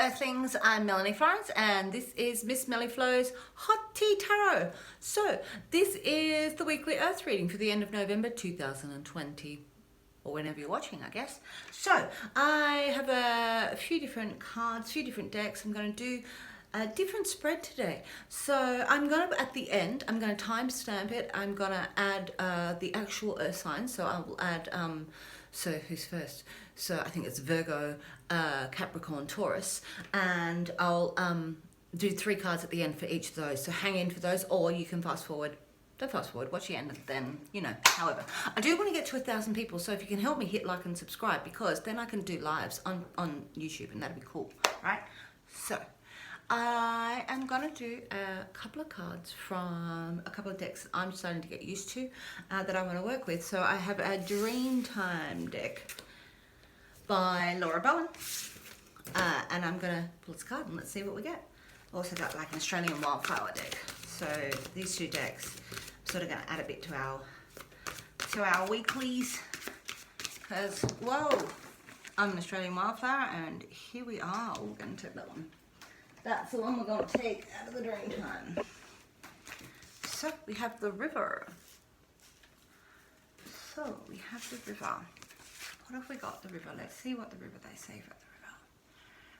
Earthlings, I'm Melanie Florence and this is Miss Melly Flow's Hot Tea Tarot. So this is the weekly Earth reading for the end of November 2020, or whenever you're watching, I guess. So I have a few different cards, a few different decks. I'm going to do a different spread today. So I'm going to, at the end, I'm going to timestamp it. I'm going to add the actual Earth signs. So I will add, so who's first? So I think it's Virgo, Capricorn, Taurus, and I'll do 3 cards at the end for each of those. So hang in for those, or you can fast forward. Don't fast forward, watch the end, and then, you know, however. I do want to get to 1,000 people, so if you can help me hit like and subscribe, because then I can do lives on YouTube, and that'd be cool, right? So I am going to do a couple of cards from a couple of decks I'm starting to get used to that I want to work with. So I have a Dreamtime deck by Laura Bowen, and I'm going to pull this card and let's see what we get. Also got like an Australian Wildflower deck. So these 2 decks, I'm sort of going to add a bit to our weeklies, because whoa, I'm an Australian Wildflower, and here we are. Oh, we're going to take that one. That's the one we're going to take out of the Dreamtime. So we have the river. So we have the river. What have we got? The river. Let's see what the river they say about the river.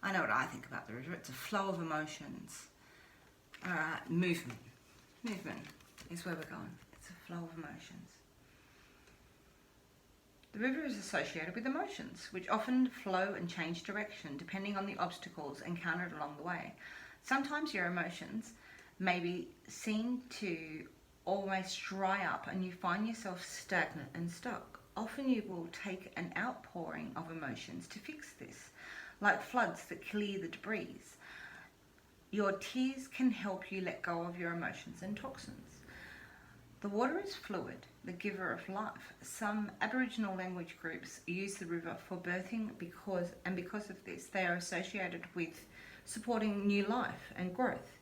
I know what I think about the river. It's a flow of emotions. Alright, movement. Movement is where we're going. It's a flow of emotions. The river is associated with emotions, which often flow and change direction depending on the obstacles encountered along the way. Sometimes your emotions may be seen to almost dry up and you find yourself stagnant and stuck. Often you will take an outpouring of emotions to fix this, like floods that clear the debris. Your tears can help you let go of your emotions and toxins. The water is fluid, the giver of life. Some Aboriginal language groups use the river for birthing because of this, they are associated with supporting new life and growth.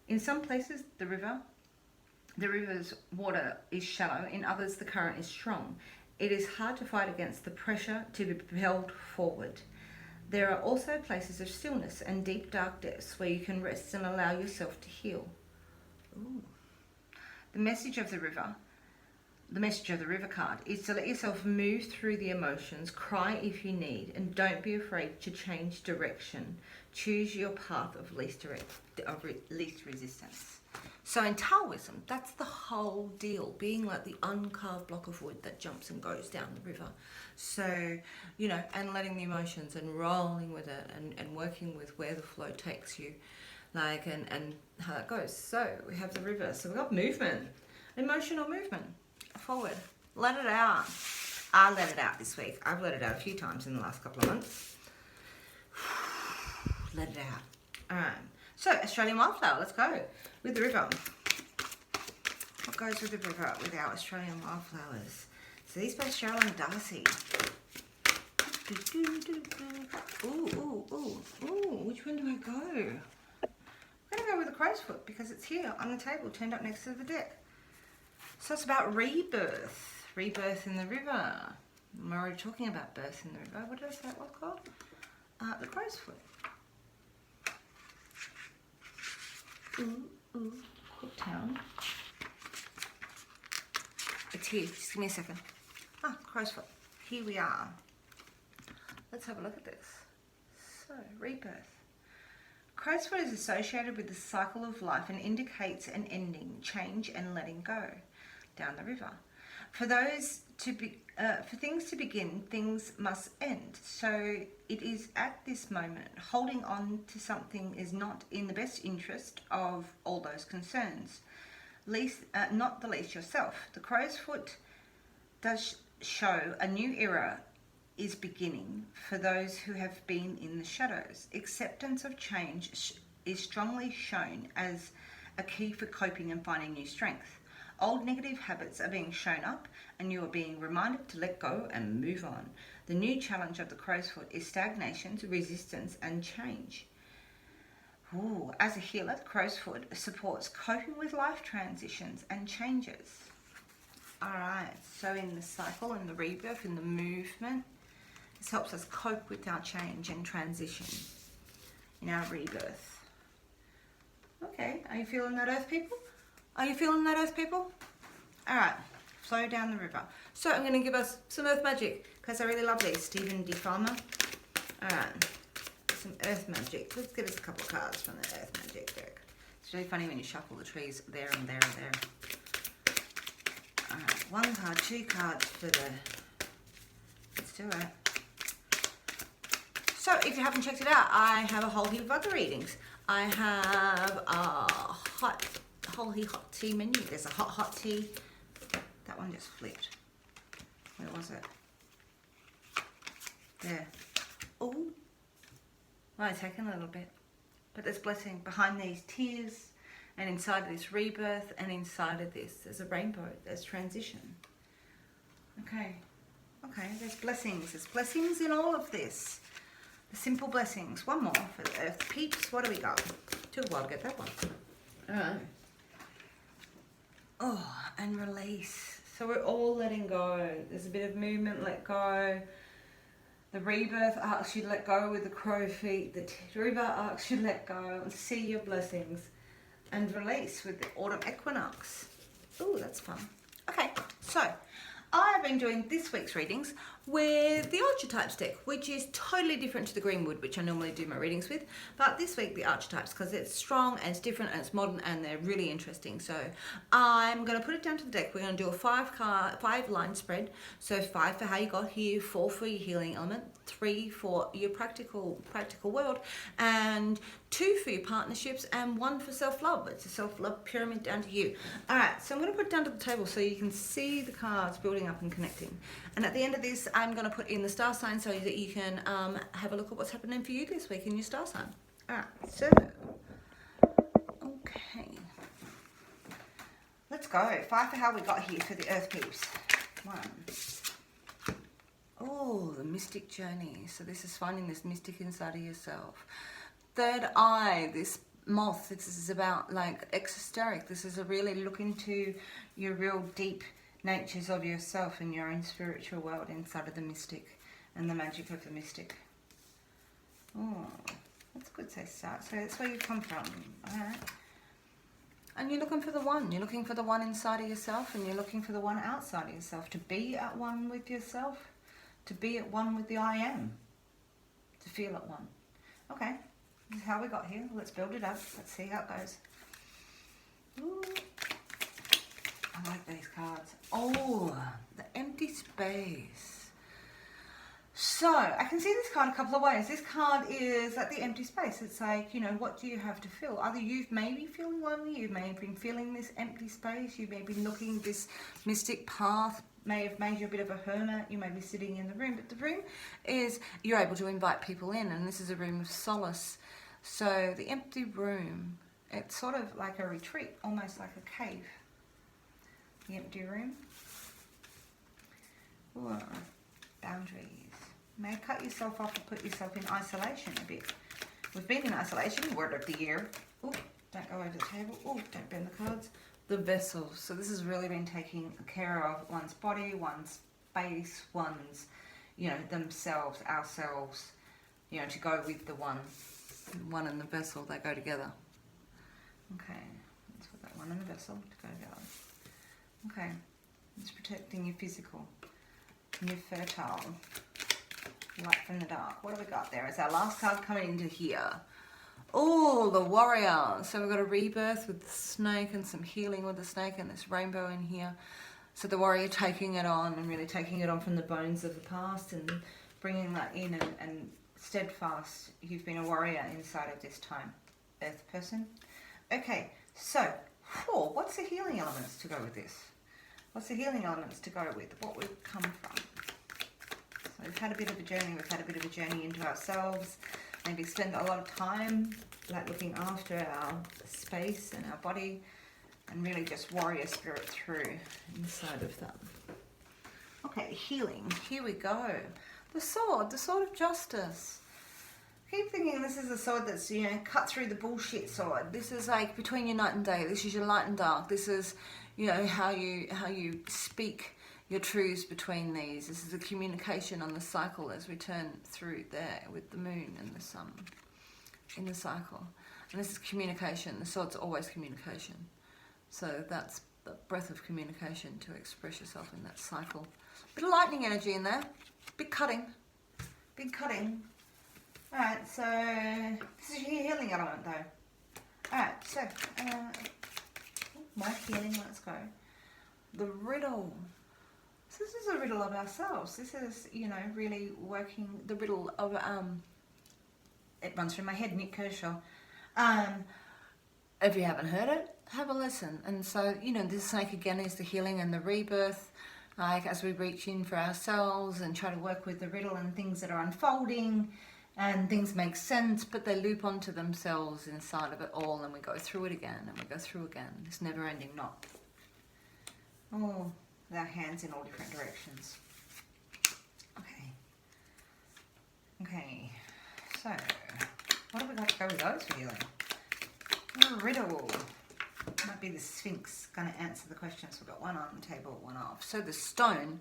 In some places, the river's water is shallow. In others, the current is strong. It is hard to fight against the pressure to be propelled forward. There are also places of stillness and deep dark depths where you can rest and allow yourself to heal. Ooh. The message of the river card is to let yourself move through the emotions, cry if you need, and don't be afraid to change direction. Choose your path of least resistance. So in Taoism, that's the whole deal, being like the uncarved block of wood that jumps and goes down the river. So, you know, and letting the emotions and rolling with it and working with where the flow takes you, like, and how that goes. So we have the river. So we've got movement, emotional movement, forward, let it out. I let it out this week. I've let it out a few times in the last couple of months. Let it out. All right. So Australian Wildflower, let's go with the river. What goes with the river with our Australian Wildflowers? So these by Cheryl and Darcy. Ooh, which one do I go? I'm going to go with the crow's foot because it's here on the table, turned up next to the deck. So it's about rebirth. Rebirth in the river. I'm already talking about birth in the river. What did I say it was called? The crow's foot. Ooh, Cooktown. It's here. Just give me a second. Crow's foot. Here we are. Let's have a look at this. So, rebirth. Crow's foot is associated with the cycle of life and indicates an ending, change, and letting go down the river. For things to begin, things must end. So it is at this moment, holding on to something is not in the best interest of all those concerns, not the least yourself. The crow's foot does show a new era is beginning for those who have been in the shadows. Acceptance of change is strongly shown as a key for coping and finding new strength. Old negative habits are being shown up and you are being reminded to let go and move on. The new challenge of the crow's foot is stagnation, resistance, and change. Ooh, as a healer, the crow's foot supports coping with life transitions and changes. Alright, so in the cycle, in the rebirth, in the movement, this helps us cope with our change and transition. in our rebirth. Okay, are you feeling that, Earth people? Are you feeling that, Earth people? All right, flow down the river. So I'm going to give us some Earth magic because I really love these. Stephen D. Farmer. All right, some Earth magic. Let's give us a couple of cards from the Earth magic deck. It's really funny when you shuffle the trees there and there and there. All right, 1 card, 2 cards for the... Let's do it. So if you haven't checked it out, I have a whole heap of other readings. I have a whole hot tea menu. There's a hot tea. That one just flipped. Where was it? There. Oh, might have taken a little bit. But there's blessing behind these tears, and inside of this rebirth, and inside of this, there's a rainbow. There's transition. Okay. Okay, there's blessings. There's blessings in all of this. The simple blessings. One more for the Earth Peeps. What do we got? Took a while to get that one. Alright. Oh, and release. So we're all letting go. There's a bit of movement, let go. The rebirth asks you to let go with the crow feet. The rebirth asks you to let go and see your blessings. And release with the autumn equinox. Oh, that's fun. Okay, so I've been doing this week's readings with the Archetypes deck, which is totally different to the Greenwood, which I normally do my readings with. But this week, the Archetypes, because it's strong and it's different and it's modern and they're really interesting. So I'm going to put it down to the deck. We're going to do a 5-line spread. So 5 for how you got here, 4 for your healing element, 3 for your practical world, and 2 for your partnerships, and 1 for self-love. It's a self-love pyramid down to you. All right, so I'm going to put it down to the table so you can see the cards building up and connecting. And at the end of this, I'm going to put in the star sign so that you can have a look at what's happening for you this week in your star sign. All right, so, okay. Let's go. 5 for how we got here for the Earth Peeps. 1. Oh, the mystic journey. So this is finding this mystic inside of yourself. 3rd eye, this moth, this is about like exoteric. This is a really look into your real deep natures of yourself and your own spiritual world inside of the mystic and the magic of the mystic. Oh, that's a good start. So that's where you come from. All right. And you're looking for the one. You're looking for the one inside of yourself, and you're looking for the one outside of yourself. To be at one with yourself, to be at one with the I am, to feel at one. Okay, this is how we got here. Let's build it up. Let's see how it goes. Ooh. I like these cards. Oh, the empty space. So, I can see this card a couple of ways. This card is like the empty space. It's like, you know, what do you have to feel? Either you've maybe feeling lonely, you may have been feeling this empty space, you may be looking this mystic path, may have made you a bit of a hermit, you may be sitting in the room, but the room is, you're able to invite people in, and this is a room of solace. So, the empty room, it's sort of like a retreat, almost like a cave. The empty room. Ooh, boundaries. You may cut yourself off and put yourself in isolation a bit. We've been in isolation, word of the year. Ooh, don't go over the table. Ooh, don't bend the cards. The vessels. So this has really been taking care of one's body, one's space, one's, you know, themselves, ourselves, you know, to go with the one. One and the vessel, they go together. Okay, let's put that one in the vessel to go together. Okay, it's protecting your physical, and your fertile, light from the dark. What have we got there? It's our last card coming into here. Oh, the warrior. So we've got a rebirth with the snake and some healing with the snake and this rainbow in here. So the warrior taking it on and really taking it on from the bones of the past and bringing that in and steadfast. You've been a warrior inside of this time, Earth person. Okay, so what's the healing elements to go with this? What's the healing elements to go with? What we've come from. So we've had a bit of a journey. We've had a bit of a journey into ourselves. Maybe spend a lot of time like looking after our space and our body, and really just warrior spirit through inside of that. Okay, healing. Here we go. The sword of justice. Keep thinking this is a sword that's, you know, cut through the bullshit sword. This is like between your night and day. This is your light and dark. This is, you know, how you speak your truths between these. This is a communication on the cycle as we turn through there with the moon and the sun. in the cycle. And this is communication. The sword's always communication. So that's the breath of communication to express yourself in that cycle. Bit of lightning energy in there. Big cutting. Big cutting. Alright, so this is your healing element though. Alright, so my healing, let's go. The riddle. So this is a riddle of ourselves. This is, you know, really working the riddle of it runs through my head, Nick Kershaw. If you haven't heard it, have a listen. And so, you know, this like again is the healing and the rebirth, like as we reach in for ourselves and try to work with the riddle and things that are unfolding and things make sense, but they loop onto themselves inside of it all, and we go through it again and we go through again. This never ending knot. Oh, with our hands in all different directions. Okay. Okay. So, what have we got to go with those for healing? A riddle. Might be the Sphinx going to answer the questions. We've got one on the table, one off. So the stone.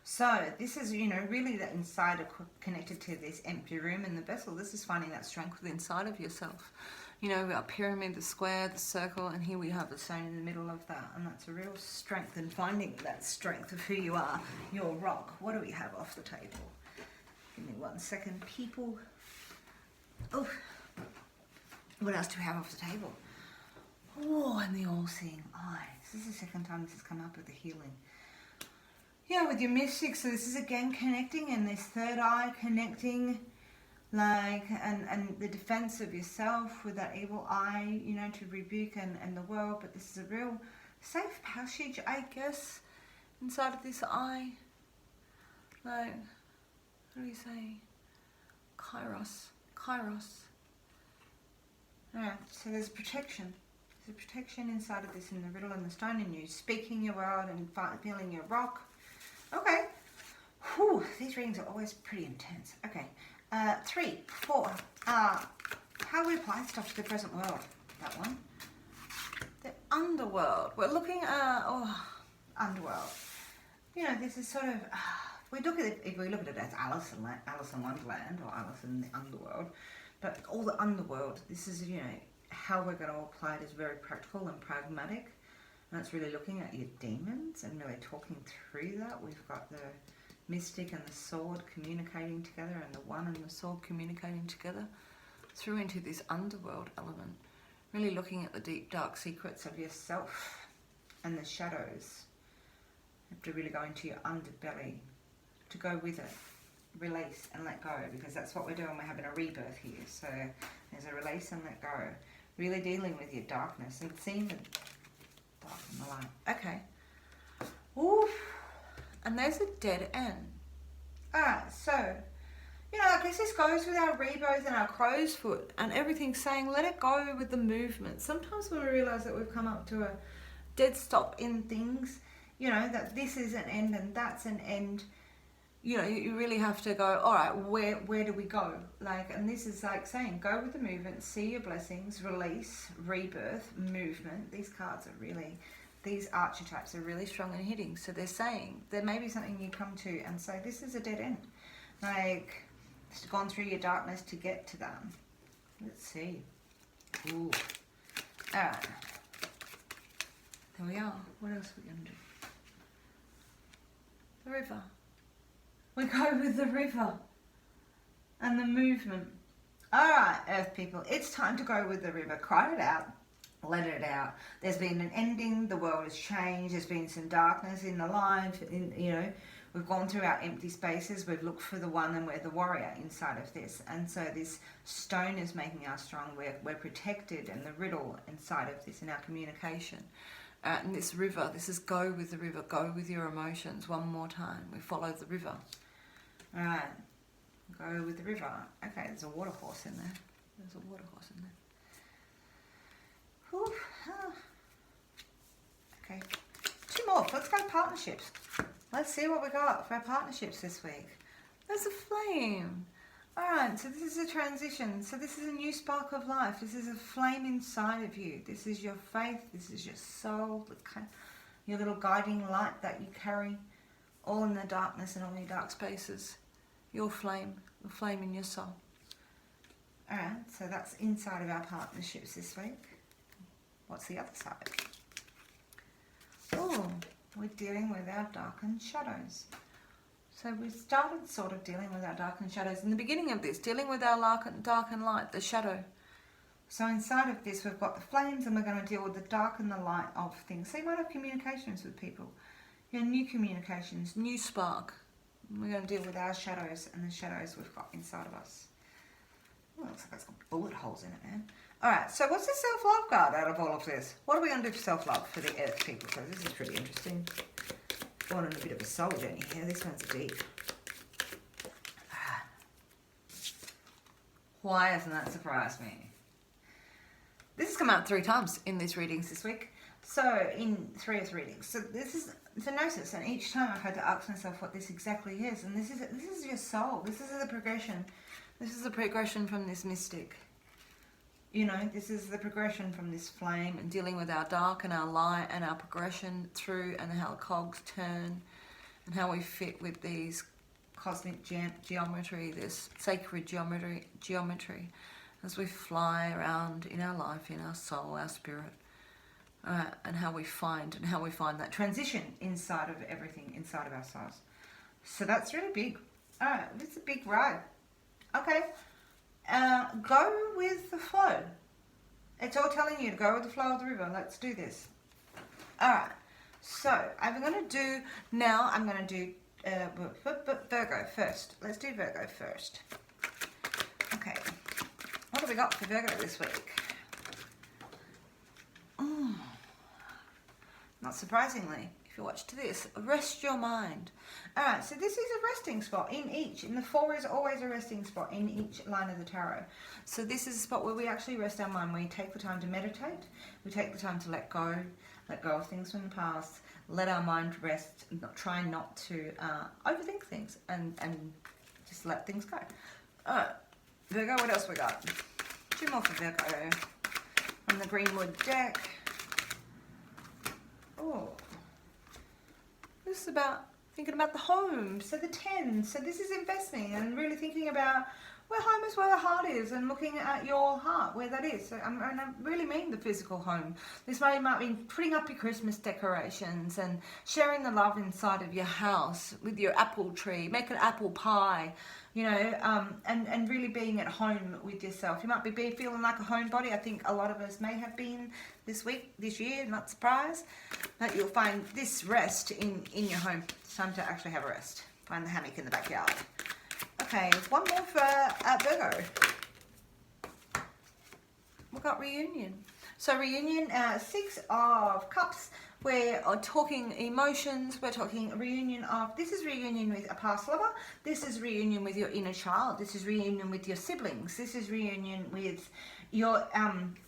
So this is, you know, really that inside connected to this empty room in the vessel. This is finding that strength within inside of yourself. You know, our pyramid, the square, the circle, and here we have the stone in the middle of that. And that's a real strength in finding that strength of who you are, your rock. What do we have off the table? Give me 1 second, people. Oh, what else do we have off the table? Oh, and the all-seeing eye. This is the second time this has come up with the healing. Yeah, with your mystic, so this is again connecting, and this third eye connecting, like, and the defense of yourself with that evil eye, you know, to rebuke and the world. But this is a real safe passage, I guess, inside of this eye. Like, what do you say? Kairos. Kairos. Alright, so there's protection. There's a protection inside of this in the riddle and the stone in you, speaking your world and feeling your rock. Okay. Whew, these readings are always pretty intense. Okay. 3, 4. How we apply stuff to the present world. That one. The underworld. We're looking at underworld. You know, this is sort of we look at it, if we look at it as Alice in Wonderland or Alice in the Underworld, but all the underworld, this is, you know, how we're going to apply it is very practical and pragmatic. And it's really looking at your demons and really talking through that. We've got the mystic and the sword communicating together, and the one and the sword communicating together through into this underworld element. Really looking at the deep, dark secrets of yourself and the shadows. You have to really go into your underbelly to go with it. Release and let go, because that's what we're doing. We're having a rebirth here. So there's a release and let go. Really dealing with your darkness and seeing the dark and the light. Okay. Oof. And there's a dead end. Alright, so, you know, I guess this goes with our rebirth and our crow's foot and everything, saying let it go with the movement. Sometimes when we realise that we've come up to a dead stop in things, you know, that this is an end and that's an end, you know, you really have to go, all right, where do we go? Like, and this is like saying, go with the movement, see your blessings, release, rebirth, movement. These cards are really, these archetypes are really strong in hitting. So they're saying, there may be something you come to and say, this is a dead end. Like, it's gone through your darkness to get to that. Let's see. Ooh. All right. There we are. What else are we going to do? The river. We go with the river and the movement. All right, Earth people, it's time to go with the river. Cry it out, let it out. There's been an ending. The world has changed. There's been some darkness in the life. You know, we've gone through our empty spaces. We've looked for the one, and we're the warrior inside of this. And so this stone is making us strong. We're protected, and the riddle inside of this in our communication. And this river, this is go with the river. Go with your emotions. One more time. We follow the river. Alright, go with the river. Okay, there's a water horse in there. There's a water horse in there. Whew. Okay, 2 more. Let's go to partnerships. Let's see what we got for our partnerships this week. There's a flame. Alright, so this is a transition. So this is a new spark of life. This is a flame inside of you. This is your faith. This is your soul. Your little guiding light that you carry. All in the darkness and all your dark spaces. Your flame, the flame in your soul. Alright, so that's inside of our partnerships this week. What's the other side? Oh, we're dealing with our darkened shadows. So we started sort of dealing with our darkened shadows in the beginning of this, dealing with our dark and light, the shadow. So inside of this, we've got the flames, and we're going to deal with the dark and the light of things. So you might have communications with people. New communications, new spark. We're going to deal with our shadows and the shadows we've got inside of us. Oh, looks like it's got bullet holes in it, man. Alright, so what's the self-love card out of all of this? What are we going to do for self-love for the Earth people? So this is pretty interesting. Going on a bit of a soul journey here. This one's deep. Why hasn't that surprised me? This has come out 3 times in these readings this week. So, in 3 of the readings. So this is to notice, and each time I've had to ask myself what this exactly is. And this is your soul. This is the progression. This is the progression from this mystic. You know, this is the progression from this flame and dealing with our dark and our light and our progression through, and how the cogs turn and how we fit with these cosmic geometry, this sacred geometry as we fly around in our life, in our soul, our spirit, and how we find that transition inside of everything, inside of ourselves. So that's really big. All right, it's a big ride. Okay. Go with the flow. It's all telling you to go with the flow of the river. Let's do this. Alright, so I'm going to do Virgo first. Let's do Virgo first. Okay, what have we got for Virgo this week? Not surprisingly, if you watch to this, rest your mind. Alright, so this is a resting spot in the 4 is always a resting spot in each line of the tarot. So this is a spot where we actually rest our mind. We take the time to meditate. We take the time to let go of things from the past, let our mind rest, try not to overthink things, and just let things go. Alright, Virgo, what else we got? 2 more for Virgo from the Greenwood deck. Oh, this is about thinking about the home. So the 10. So this is investing and really thinking about where home is, where the heart is, and looking at your heart, where that is. So I really mean the physical home. This might be putting up your Christmas decorations and sharing the love inside of your house with your apple tree. Make an apple pie, you know, and really being at home with yourself. You might be feeling like a homebody. I think a lot of us may have been this week, this year, not surprised. But you'll find this rest in your home. It's time to actually have a rest. Find the hammock in the backyard. Okay, 1 more for Virgo. We've got reunion. So reunion, 6 of Cups. We're talking emotions. We're talking reunion of, this is reunion with a past lover. This is reunion with your inner child. This is reunion with your siblings. This is reunion with your,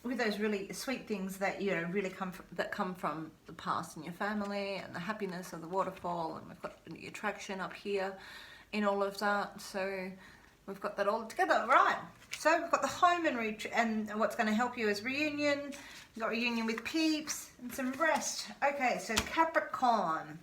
with those really sweet things that, you know, really come from the past in your family, and the happiness of the waterfall. And we've got the attraction up here in all of that. So we've got that all together, right? So we've got the home and what's going to help you is reunion. We've got reunion with peeps and some rest. Okay, so Capricorn.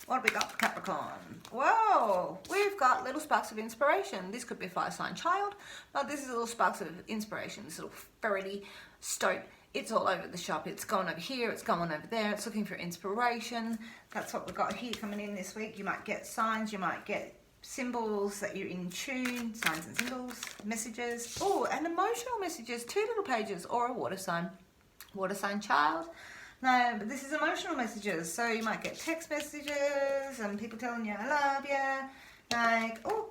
What have we got for Capricorn? Whoa, we've got little sparks of inspiration. This could be a fire sign child, but this is little sparks of inspiration. This little ferrety stoat. It's all over the shop. It's going over here. It's going over there. It's looking for inspiration. That's what we've got here coming in this week. You might get signs. You might get symbols that you're in tune, signs and symbols, messages. Oh, and emotional messages, 2 little pages, or a water sign child. No, but this is emotional messages. So you might get text messages and people telling you, I love you. Like, oh,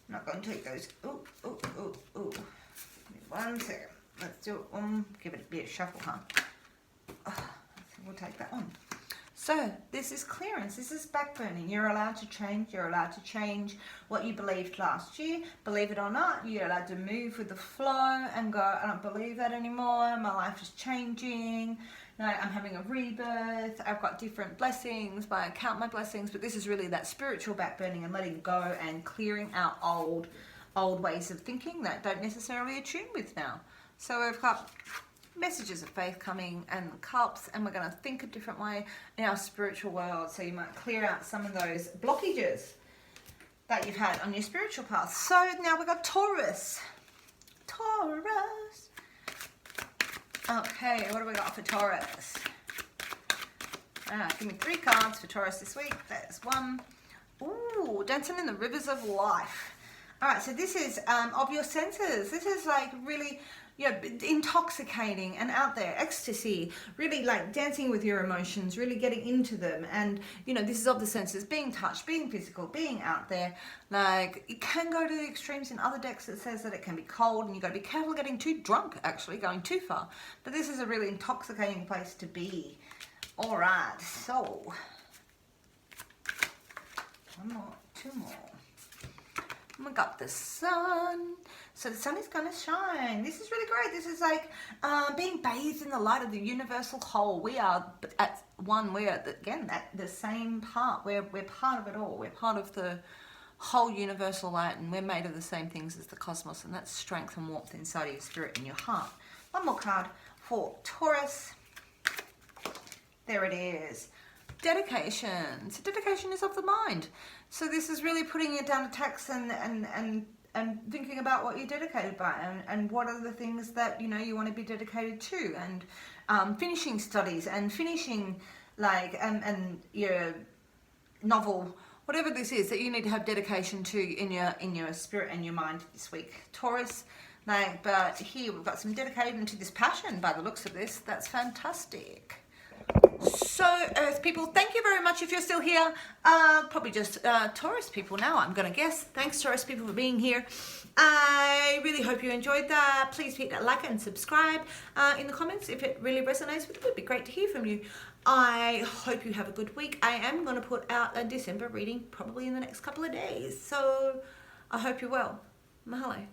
I'm not going to take those. Oh. Give me 1 second. Let's do it. Give it a bit of shuffle, huh? Oh, we'll take that one. So this is clearance. This is backburning. You're allowed to change. You're allowed to change what you believed last year. Believe it or not, you're allowed to move with the flow and go, I don't believe that anymore. My life is changing. No, I'm having a rebirth. I've got different blessings. I count my blessings. But this is really that spiritual backburning and letting go and clearing out old ways of thinking that don't necessarily attune with now. So we've got messages of faith coming and cups, and we're going to think a different way in our spiritual world. So you might clear out some of those blockages that you've had on your spiritual path. So now we've got Taurus. Taurus. Okay, what do we got for Taurus? Give me 3 cards for Taurus this week. There's 1. Ooh, dancing in the rivers of life. All right, so this is of your senses. This is like really, intoxicating and out there, ecstasy, really like dancing with your emotions, really getting into them. And, this is of the senses, being touched, being physical, being out there. Like, it can go to the extremes in other decks that says that it can be cold and you've got to be careful getting too drunk, actually, going too far. But this is a really intoxicating place to be. All right, so 1 more, 2 more. We got the sun. So the sun is going to shine. This is really great. This is like being bathed in the light of the universal whole. We are at one. We're at the same part. We're part of it all. We're part of the whole universal light, and we're made of the same things as the cosmos. And that's strength and warmth inside of your spirit and your heart. 1 more card for Taurus. There it is. Dedication. So dedication is of the mind. So this is really putting it down to text and thinking about what you're dedicated by and what are the things that you want to be dedicated to, and finishing studies and finishing and your novel, whatever this is that you need to have dedication to in your spirit and your mind this week, Taurus. But here we've got some dedicated to this passion by the looks of this. That's fantastic. So, Earth people, thank you very much if you're still here. Probably just Taurus people now, I'm going to guess. Thanks, Taurus people, for being here. I really hope you enjoyed that. Please hit that like and subscribe in the comments if it really resonates with you. It would be great to hear from you. I hope you have a good week. I am going to put out a December reading probably in the next couple of days. So, I hope you're well. Mahalo.